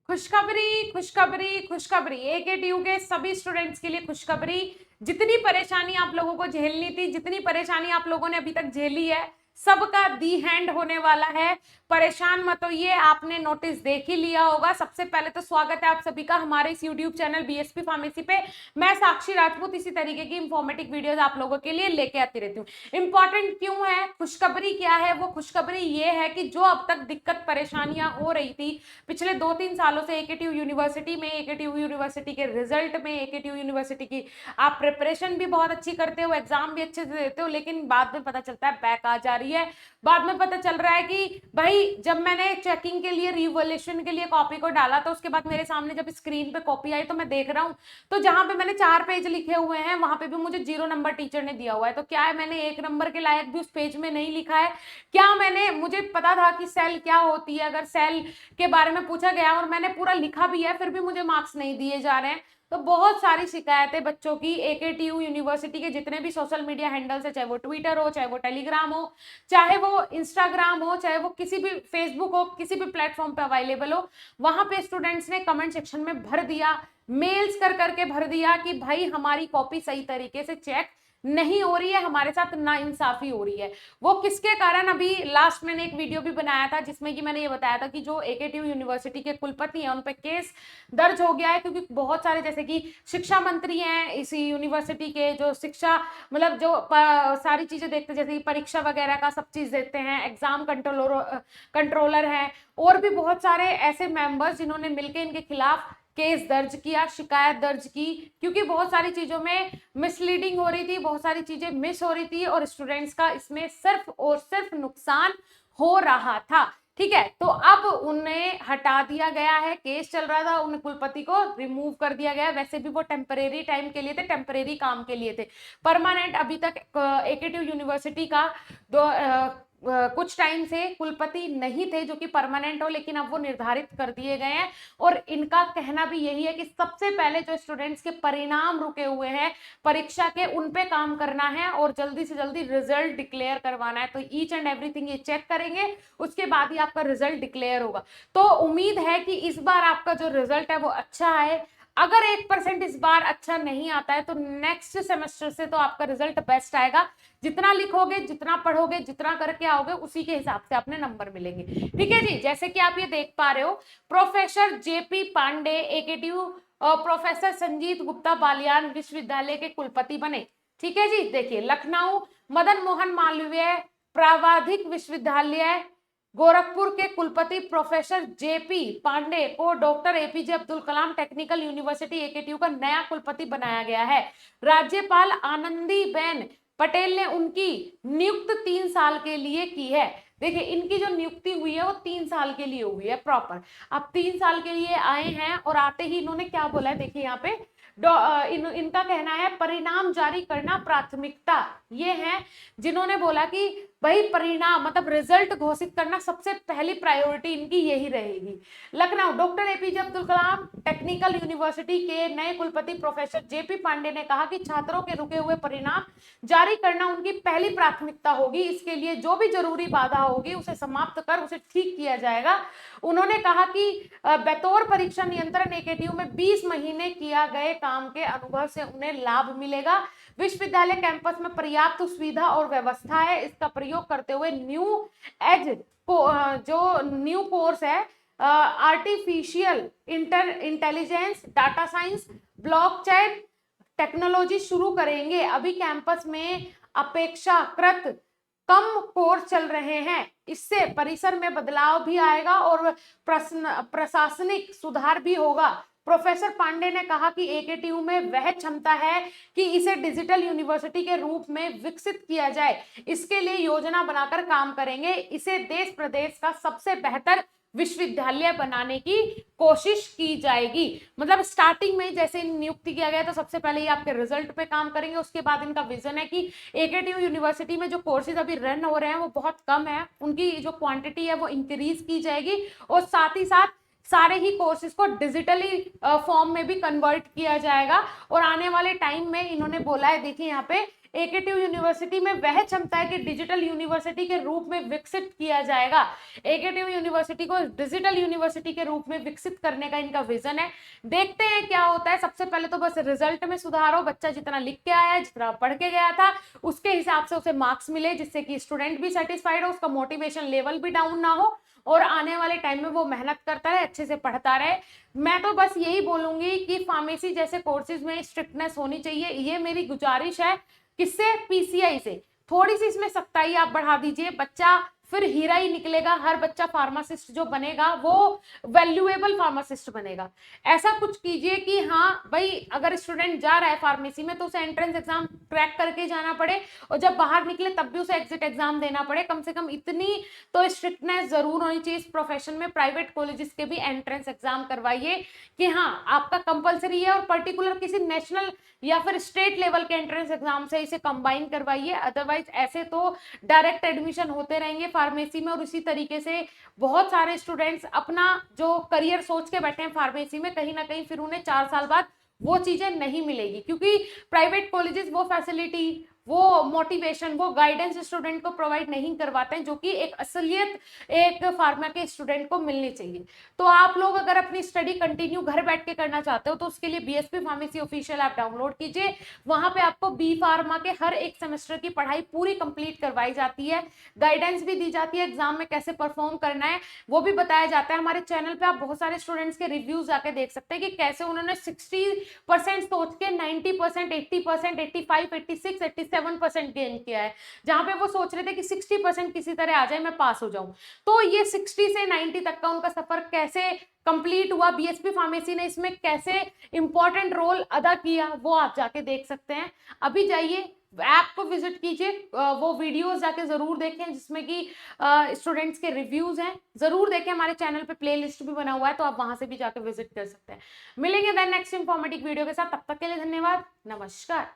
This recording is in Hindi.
खुशखबरी खुशखबरी खुशखबरी एकेटीयू के सभी स्टूडेंट्स के लिए खुशखबरी। जितनी परेशानी आप लोगों को झेलनी थी, जितनी परेशानी आप लोगों ने अभी तक झेली है, सबका दी हैंड होने वाला है। परेशान मत होइए, आपने नोटिस देख ही लिया होगा। सबसे पहले तो स्वागत है आप सभी का हमारे इस यूट्यूब चैनल बीएसपी फार्मेसी पे। मैं साक्षी राजपूत इसी तरीके की इंफॉर्मेटिव वीडियोस आप लोगों के लिए लेके आती रहती हूँ। इंपॉर्टेंट क्यों है, खुशखबरी क्या है? वो खुशखबरी ये है कि जो अब तक दिक्कत परेशानियां हो रही थी पिछले 2-3 सालों से एकेटीयू यूनिवर्सिटी में, एकेटीयू यूनिवर्सिटी के रिजल्ट में, एकेटीयू यूनिवर्सिटी की आप प्रिपरेशन भी बहुत अच्छी करते हो, एग्जाम भी अच्छे से देते हो, लेकिन बाद में पता चलता है बैक आ जा रही है। बाद में पता चल रहा है कि भाई जब मैंने चेकिंग के लिए, रिवोल्यूशन के लिए कॉपी को डाला तो उसके बाद मेरे सामने जब स्क्रीन पे कॉपी आई तो मैं देख रहा हूँ तो जहां पे मैंने 4 पेज लिखे हुए हैं वहां पे भी मुझे 0 नंबर टीचर ने दिया हुआ है। तो क्या है, मैंने 1 नंबर के लायक भी उस पेज में नहीं लिखा है क्या? मुझे पता था कि सेल क्या होती है, अगर सेल के बारे में पूछा गया और मैंने पूरा लिखा भी है फिर भी मुझे मार्क्स नहीं दिए जा रहे हैं। तो बहुत सारी शिकायतें बच्चों की एकेटीयू यूनिवर्सिटी के जितने भी सोशल मीडिया हैंडल्स है, चाहे वो ट्विटर हो, चाहे वो टेलीग्राम हो, चाहे वो इंस्टाग्राम हो, चाहे वो किसी भी फेसबुक हो, किसी भी प्लेटफॉर्म पे अवेलेबल हो, वहां पे स्टूडेंट्स ने कमेंट सेक्शन में भर दिया, मेल्स कर करके भर दिया कि भाई हमारी कॉपी सही तरीके से चेक नहीं हो रही है, हमारे साथ नाइंसाफी हो रही है। वो किसके कारण? अभी लास्ट मैंने एक वीडियो भी बनाया था जिसमें कि मैंने ये बताया था कि जो एकेटीयू यूनिवर्सिटी के कुलपति हैं उन पे केस दर्ज हो गया है, क्योंकि बहुत सारे जैसे कि शिक्षा मंत्री हैं इसी यूनिवर्सिटी के, जो शिक्षा मतलब जो सारी चीजें देखते, जैसे कि परीक्षा वगैरह का सब चीज देखते हैं, एग्जाम कंट्रोलर हैं, और भी बहुत सारे ऐसे मेंबर्स जिन्होंने मिलकर इनके खिलाफ केस दर्ज किया, शिकायत दर्ज की, क्योंकि बहुत सारी चीजों में मिसलीडिंग हो रही थी, बहुत सारी चीजें मिस हो रही थी और स्टूडेंट्स का इसमें सिर्फ और सिर्फ नुकसान हो रहा था। ठीक है, तो अब उन्हें हटा दिया गया है, केस चल रहा था, उन्हें कुलपति को रिमूव कर दिया गया। वैसे भी वो टेम्परेरी टाइम के लिए थे, टेम्परेरी काम के लिए थे। परमानेंट अभी तक एकेटीयू यूनिवर्सिटी का कुछ टाइम से कुलपति नहीं थे जो कि परमानेंट हो, लेकिन अब वो निर्धारित कर दिए गए हैं। और इनका कहना भी यही है कि सबसे पहले जो स्टूडेंट्स के परिणाम रुके हुए हैं परीक्षा के, उन पे काम करना है और जल्दी से जल्दी रिजल्ट डिक्लेयर करवाना है। तो ईच एंड एवरीथिंग ये चेक करेंगे, उसके बाद ही आपका रिजल्ट डिक्लेयर होगा। तो उम्मीद है कि इस बार आपका जो रिजल्ट है वो अच्छा है। अगर 1% इस बार अच्छा नहीं आता है तो नेक्स्ट सेमेस्टर से तो आपका रिजल्ट बेस्ट आएगा। जितना लिखोगे, जितना पढ़ोगे, जितना करके आओगे, उसी के हिसाब से अपने नंबर मिलेंगे। ठीक है जी, जैसे कि आप ये देख पा रहे हो, professor JP Pandey AKTU professor Sanjeet Gupta Baliyan विश्वविद्यालय के कुलपति बने। ठीक है जी, देखिए लखनऊ मदन मोहन मालवीय प्रावधिक विश्वविद्यालय गोरखपुर के कुलपति प्रोफेसर जेपी पांडे को doctor APJ Abdul Kalam technical university AKTU का नया कुलपति बनाया गया है। राज्यपाल आनंदीबेन पटेल ने उनकी नियुक्त 3 साल के लिए की है। देखिए इनकी जो नियुक्ति हुई है वो 3 साल के लिए हुई है प्रॉपर। अब 3 साल के लिए आए हैं और आते ही इन्होंने क्या बोला है, देखिए यहाँ पे इनका कहना है परिणाम जारी करना प्राथमिकता। ये है जिन्होंने बोला कि भाई परिणाम मतलब रिजल्ट घोषित करना सबसे पहली प्रायोरिटी इनकी यही रहेगी। Lucknow doctor APJ Abdul Kalam technical university के नए कुलपति प्रोफेसर जेपी पांडे ने कहा कि छात्रों के रुके हुए परिणाम जारी करना उनकी पहली प्राथमिकता होगी। इसके लिए जो भी जरूरी बाधा होगी उसे समाप्त कर उसे ठीक किया जाएगा। उन्होंने कहा कि बतौर परीक्षा नियंत्रण एकेटीयू में 20 महीने किया गए काम के अनुभव से उन्हें लाभ मिलेगा। विश्वविद्यालय कैंपस में पर्याप्त सुविधा और व्यवस्था है। इसका प्रयोग करते हुए न्यू एज को जो न्यू कोर्स है artificial intelligence, data science, blockchain technology शुरू करेंगे। अभी कैंपस में अपेक्षाकृत कम कोर्स चल रहे हैं, इससे परिसर में बदलाव भी आएगा और प्रशासनिक सुधार भी होगा। प्रोफेसर पांडे ने कहा कि एकेटीयू में वह क्षमता है कि इसे डिजिटल यूनिवर्सिटी के रूप में विकसित किया जाए। इसके लिए योजना बनाकर काम करेंगे। इसे देश प्रदेश का सबसे बेहतर विश्वविद्यालय बनाने की कोशिश की जाएगी। मतलब स्टार्टिंग में जैसे नियुक्ति किया गया तो सबसे पहले ये आपके रिजल्ट पे काम करेंगे। उसके बाद इनका विजन है कि एकेटीयू यूनिवर्सिटी में जो कोर्सेज अभी रन हो रहे हैं वो बहुत कम है, उनकी जो क्वांटिटी है वो इंक्रीज की जाएगी और साथ ही साथ सारे ही कोर्सेज को डिजिटली फॉर्म में भी कन्वर्ट किया जाएगा। और आने वाले टाइम में इन्होंने बोला है, देखिए यहाँ पे एकेटीयू यूनिवर्सिटी में वह क्षमता है कि डिजिटल यूनिवर्सिटी के रूप में विकसित किया जाएगा। एकेटीयू यूनिवर्सिटी को डिजिटल यूनिवर्सिटी के रूप में विकसित करने का इनका विजन है। देखते हैं क्या होता है। सबसे पहले तो बस रिजल्ट में सुधार हो, बच्चा जितना लिख के आया है, जितना पढ़ के गया था, उसके हिसाब से उसे मार्क्स मिले, जिससे कि स्टूडेंट भी सेटिस्फाइड हो, उसका मोटिवेशन लेवल भी डाउन ना हो और आने वाले टाइम में वो मेहनत करता रहे, अच्छे से पढ़ता रहे। मैं तो बस यही बोलूंगी कि फार्मेसी जैसे कोर्सेज में स्ट्रिक्टनेस होनी चाहिए, ये मेरी गुजारिश है। किससे? पीसीआई से। थोड़ी सी इसमें सख्ताई आप बढ़ा दीजिए, बच्चा फिर हीरा ही निकलेगा। हर बच्चा फार्मासिस्ट जो बनेगा वो वैल्यूएबल फार्मासिस्ट बनेगा। ऐसा कुछ कीजिए कि हाँ भाई, अगर स्टूडेंट जा रहा है फार्मेसी में तो उसे एंट्रेंस एग्जाम क्रैक करके जाना पड़े और जब बाहर निकले तब भी उसे एग्जिट एग्जाम देना पड़े। कम से कम इतनी तो स्ट्रिक्टनेस जरूर होनी चाहिए इस प्रोफेशन में। प्राइवेट कॉलेजेस के भी एंट्रेंस एग्जाम करवाइए कि हाँ आपका कंपलसरी है, और पर्टिकुलर किसी नेशनल या फिर स्टेट लेवल के एंट्रेंस एग्जाम से इसे कंबाइन करवाइए। अदरवाइज ऐसे तो डायरेक्ट एडमिशन होते रहेंगे फार्मेसी में, और इसी तरीके से बहुत सारे स्टूडेंट्स अपना जो करियर सोच के बैठे हैं फार्मेसी में, कहीं ना कहीं फिर उन्हें 4 साल बाद वो चीजें नहीं मिलेगी, क्योंकि प्राइवेट कॉलेजेस वो फैसिलिटी, वो मोटिवेशन, वो गाइडेंस स्टूडेंट को प्रोवाइड नहीं करवाते हैं जो कि एक असलियत एक फार्मा के स्टूडेंट को मिलनी चाहिए। तो आप लोग अगर अपनी स्टडी कंटिन्यू घर बैठ के करना चाहते हो तो उसके लिए BSP pharmacy official app download कीजिए। वहां पे आपको बी फार्मा के हर एक सेमेस्टर की पढ़ाई पूरी कंप्लीट करवाई जाती है, गाइडेंस भी दी जाती है, एग्जाम में कैसे परफॉर्म करना है वो भी बताया जाता है। हमारे चैनल पे आप बहुत सारे स्टूडेंट्स के रिव्यूज जाके देख सकते हैं कि कैसे उन्होंने 60% सोच के 90%, 80%, 85, 86, 87% गेन किया है, जहां पे वो सोच रहे थे कि 60% किसी तरह आ जाए, मैं पास हो जाऊं। तो ये 60 से 90 तक का उनका सफर कैसे कंप्लीट हुआ, बीएसपी फार्मेसी ने इसमें कैसे इंपॉर्टेंट रोल अदा किया, वो आप जाके देख सकते हैं। अभी जाइए ऐप को विजिट कीजिए, वो वीडियोस जाके जरूर देखें जिसमें कि स्टूडेंट्स के रिव्यूज हैं, जरूर देखें। हमारे चैनल पे प्लेलिस्ट भी बना हुआ है, तो आप वहां से भी जाके विजिट कर सकते हैं। मिलेंगे देन नेक्स्ट इंफॉर्मेटिव वीडियो के साथ, तब तक के लिए धन्यवाद, नमस्कार।